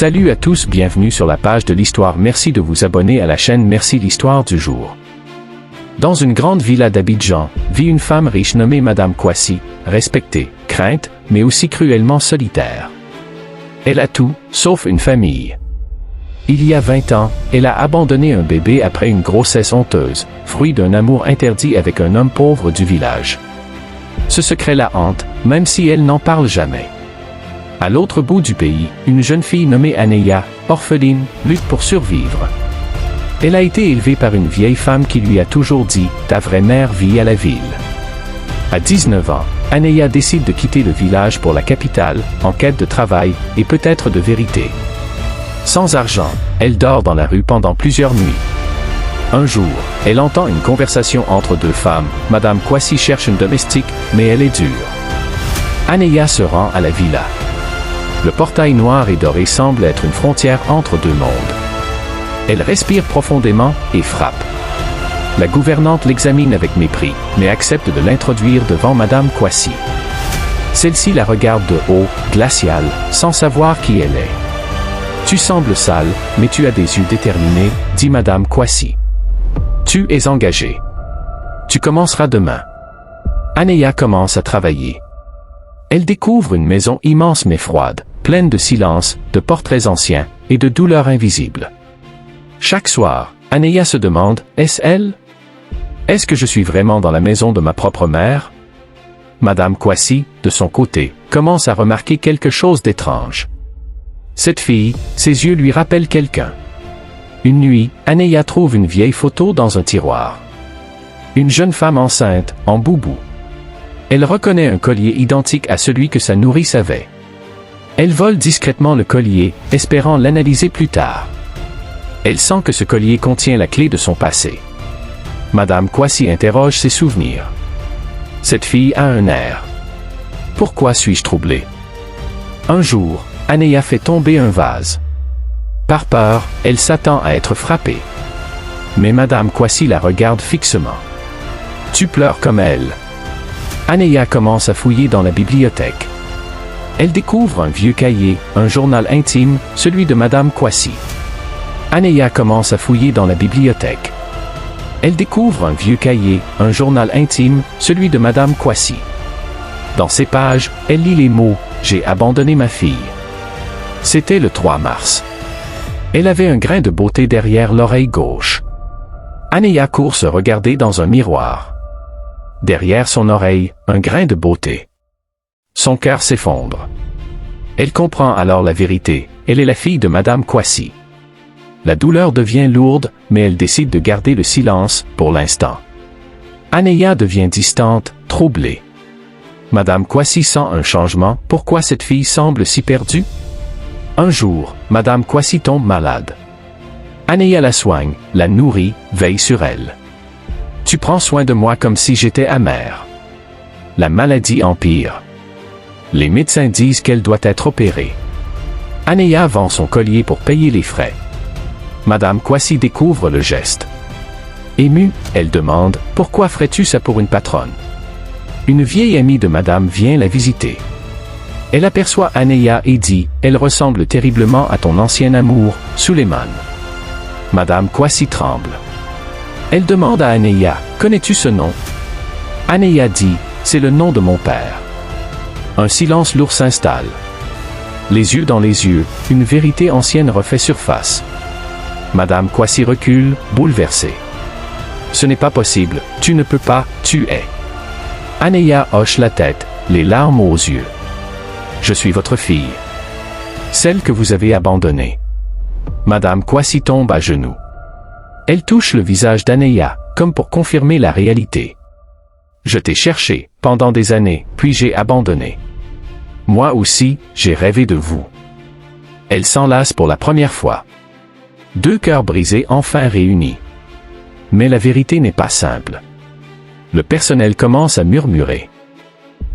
Salut à tous, bienvenue sur la page de l'histoire. Merci de vous abonner à la chaîne. Merci l'histoire du jour. Dans une grande villa d'Abidjan, vit une femme riche nommée Madame Kwasi, respectée, crainte, mais aussi cruellement solitaire. Elle a tout, sauf une famille. Il y a 20 ans, elle a abandonné un bébé après une grossesse honteuse, fruit d'un amour interdit avec un homme pauvre du village. Ce secret la hante, même si elle n'en parle jamais. À l'autre bout du pays, une jeune fille nommée Aneya, orpheline, lutte pour survivre. Elle a été élevée par une vieille femme qui lui a toujours dit « Ta vraie mère vit à la ville ». À 19 ans, Aneya décide de quitter le village pour la capitale, en quête de travail, et peut-être de vérité. Sans argent, elle dort dans la rue pendant plusieurs nuits. Un jour, elle entend une conversation entre deux femmes. Madame Kwasi cherche une domestique, mais elle est dure. Aneya se rend à la villa. Le portail noir et doré semble être une frontière entre deux mondes. Elle respire profondément et frappe. La gouvernante l'examine avec mépris, mais accepte de l'introduire devant Madame Kwasi. Celle-ci la regarde de haut, glaciale, sans savoir qui elle est. « Tu sembles sale, mais tu as des yeux déterminés, » dit Madame Kwasi. « Tu es engagée. Tu commenceras demain. » Aneya commence à travailler. Elle découvre une maison immense mais froide, pleine de silence, de portraits anciens et de douleurs invisibles. Chaque soir, Aneya se demande, est-ce elle? Est-ce que je suis vraiment dans la maison de ma propre mère? Madame Kwasi, de son côté, commence à remarquer quelque chose d'étrange. Cette fille, ses yeux lui rappellent quelqu'un. Une nuit, Aneya trouve une vieille photo dans un tiroir. Une jeune femme enceinte, en boubou. Elle reconnaît un collier identique à celui que sa nourrice avait. Elle vole discrètement le collier, espérant l'analyser plus tard. Elle sent que ce collier contient la clé de son passé. Madame Kwasi interroge ses souvenirs. Cette fille a un air. Pourquoi suis-je troublée? Un jour, Aneya fait tomber un vase. Par peur, elle s'attend à être frappée. Mais Madame Kwasi la regarde fixement. Tu pleures comme elle. Aneya commence à fouiller dans la bibliothèque. Elle découvre un vieux cahier, un journal intime, celui de Madame Kwasi. Aneya commence à fouiller dans la bibliothèque. Elle découvre un vieux cahier, un journal intime, celui de Madame Kwasi. Dans ces pages, elle lit les mots « J'ai abandonné ma fille ». C'était le 3 mars. Elle avait un grain de beauté derrière l'oreille gauche. Aneya court se regarder dans un miroir. Derrière son oreille, un grain de beauté. Son cœur s'effondre. Elle comprend alors la vérité, elle est la fille de Madame Kwasi. La douleur devient lourde, mais elle décide de garder le silence, pour l'instant. Aneya devient distante, troublée. Madame Kwasi sent un changement, pourquoi cette fille semble si perdue? Un jour, Madame Kwasi tombe malade. Aneya la soigne, la nourrit, veille sur elle. Tu prends soin de moi comme si j'étais amère. La maladie empire. Les médecins disent qu'elle doit être opérée. Aneya vend son collier pour payer les frais. Madame Kwasi découvre le geste. Émue, elle demande « Pourquoi ferais-tu ça pour une patronne ?» Une vieille amie de Madame vient la visiter. Elle aperçoit Aneya et dit « Elle ressemble terriblement à ton ancien amour, Suleiman. » Madame Kwasi tremble. Elle demande à Aneya « Connais-tu ce nom ?» Aneya dit « C'est le nom de mon père. » Un silence lourd s'installe. Les yeux dans les yeux, une vérité ancienne refait surface. Madame Kwasi recule, bouleversée. Ce n'est pas possible, tu ne peux pas, tu es. Aneya hoche la tête, les larmes aux yeux. Je suis votre fille. Celle que vous avez abandonnée. Madame Kwasi tombe à genoux. Elle touche le visage d'Aneya, comme pour confirmer la réalité. Je t'ai cherché, pendant des années, puis j'ai abandonné. Moi aussi, j'ai rêvé de vous. Elle s'enlace pour la première fois. Deux cœurs brisés enfin réunis. Mais la vérité n'est pas simple. Le personnel commence à murmurer.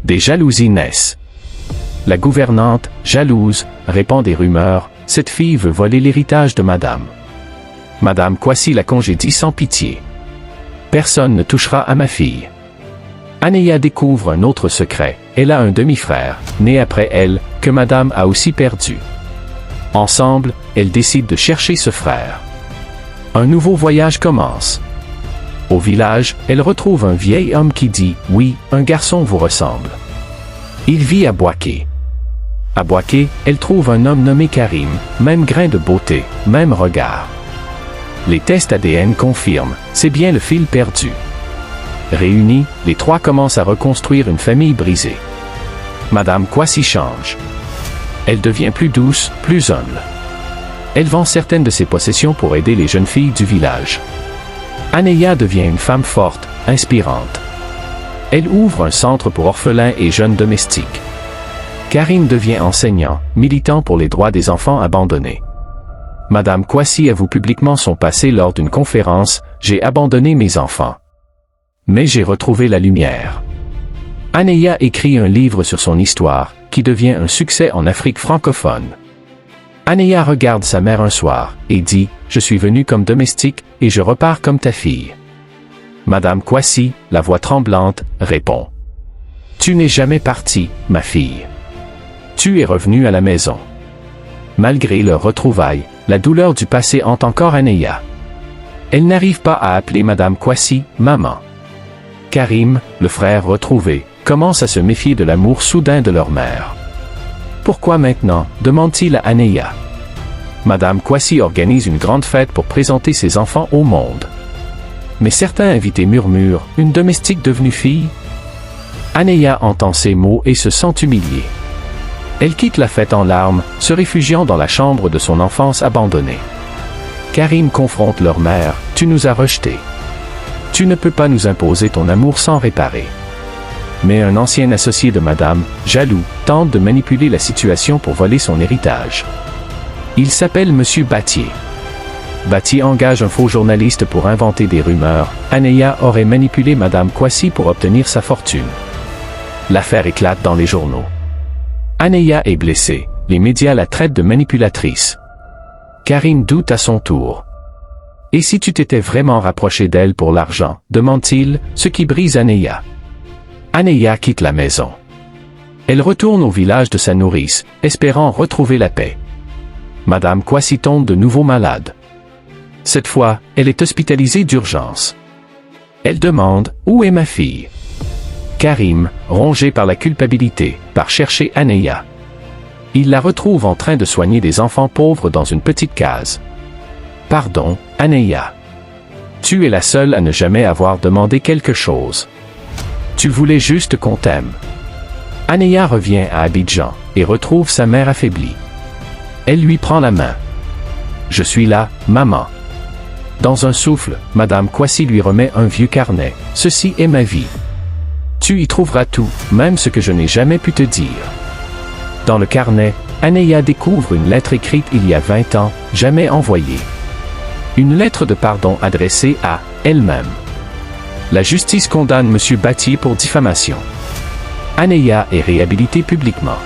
Des jalousies naissent. La gouvernante, jalouse, répand des rumeurs, cette fille veut voler l'héritage de Madame. Madame Kwasi la congédie sans pitié. Personne ne touchera à ma fille. Aneya découvre un autre secret, elle a un demi-frère, né après elle, que Madame a aussi perdu. Ensemble, elles décident de chercher ce frère. Un nouveau voyage commence. Au village, elles retrouvent un vieil homme qui dit « Oui, un garçon vous ressemble. » Il vit à Boaké. À Boaké, elles trouvent un homme nommé Karim, même grain de beauté, même regard. Les tests ADN confirment, c'est bien le fil perdu. Réunis, les trois commencent à reconstruire une famille brisée. Madame Kwasi change. Elle devient plus douce, plus humble. Elle vend certaines de ses possessions pour aider les jeunes filles du village. Aneya devient une femme forte, inspirante. Elle ouvre un centre pour orphelins et jeunes domestiques. Karim devient enseignant, militant pour les droits des enfants abandonnés. Madame Kwasi avoue publiquement son passé lors d'une conférence « J'ai abandonné mes enfants. Mais j'ai retrouvé la lumière. » Aneya écrit un livre sur son histoire, qui devient un succès en Afrique francophone. Aneya regarde sa mère un soir, et dit « Je suis venu comme domestique, et je repars comme ta fille. » Madame Kwasi, la voix tremblante, répond « Tu n'es jamais partie, ma fille. Tu es revenue à la maison. » Malgré leur retrouvailles, la douleur du passé hante encore Aneya. Elle n'arrive pas à appeler Madame Kwasi « maman ». Karim, le frère retrouvé, commence à se méfier de l'amour soudain de leur mère. Pourquoi maintenant, demande-t-il à Aneya. Madame Kwasi organise une grande fête pour présenter ses enfants au monde. Mais certains invités murmurent, une domestique devenue fille? Aneya entend ces mots et se sent humiliée. Elle quitte la fête en larmes, se réfugiant dans la chambre de son enfance abandonnée. Karim confronte leur mère, tu nous as rejetés. Tu ne peux pas nous imposer ton amour sans réparer. Mais un ancien associé de Madame, jaloux, tente de manipuler la situation pour voler son héritage. Il s'appelle Monsieur Battier. Battier engage un faux journaliste pour inventer des rumeurs. Aneya aurait manipulé Madame Kwasi pour obtenir sa fortune. L'affaire éclate dans les journaux. Aneya est blessée. Les médias la traitent de manipulatrice. Karim doute à son tour. Et si tu t'étais vraiment rapproché d'elle pour l'argent, demande-t-il, ce qui brise Aneya. Aneya quitte la maison. Elle retourne au village de sa nourrice, espérant retrouver la paix. Madame Kwasi tombe de nouveau malade. Cette fois, elle est hospitalisée d'urgence. Elle demande « Où est ma fille ?» Karim, rongé par la culpabilité, part chercher Aneya. Il la retrouve en train de soigner des enfants pauvres dans une petite case. « Pardon, Aneya. Tu es la seule à ne jamais avoir demandé quelque chose. Tu voulais juste qu'on t'aime. » Aneya revient à Abidjan et retrouve sa mère affaiblie. Elle lui prend la main. « Je suis là, maman. » Dans un souffle, Madame Kwasi lui remet un vieux carnet. « Ceci est ma vie. Tu y trouveras tout, même ce que je n'ai jamais pu te dire. » Dans le carnet, Aneya découvre une lettre écrite il y a 20 ans, jamais envoyée. Une lettre de pardon adressée à elle-même. La justice condamne M. Battier pour diffamation. Aneya est réhabilitée publiquement.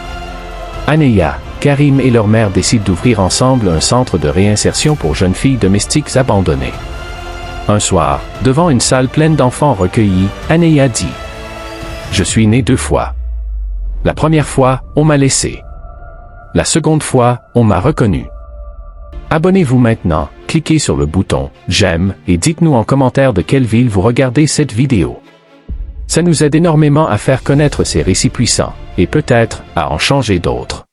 Aneya, Karim et leur mère décident d'ouvrir ensemble un centre de réinsertion pour jeunes filles domestiques abandonnées. Un soir, devant une salle pleine d'enfants recueillis, Aneya dit « Je suis née 2 fois. La première fois, on m'a laissé. La seconde fois, on m'a reconnu. Abonnez-vous maintenant, cliquez sur le bouton « J'aime » et dites-nous en commentaire de quelle ville vous regardez cette vidéo. Ça nous aide énormément à faire connaître ces récits puissants, et peut-être, à en changer d'autres.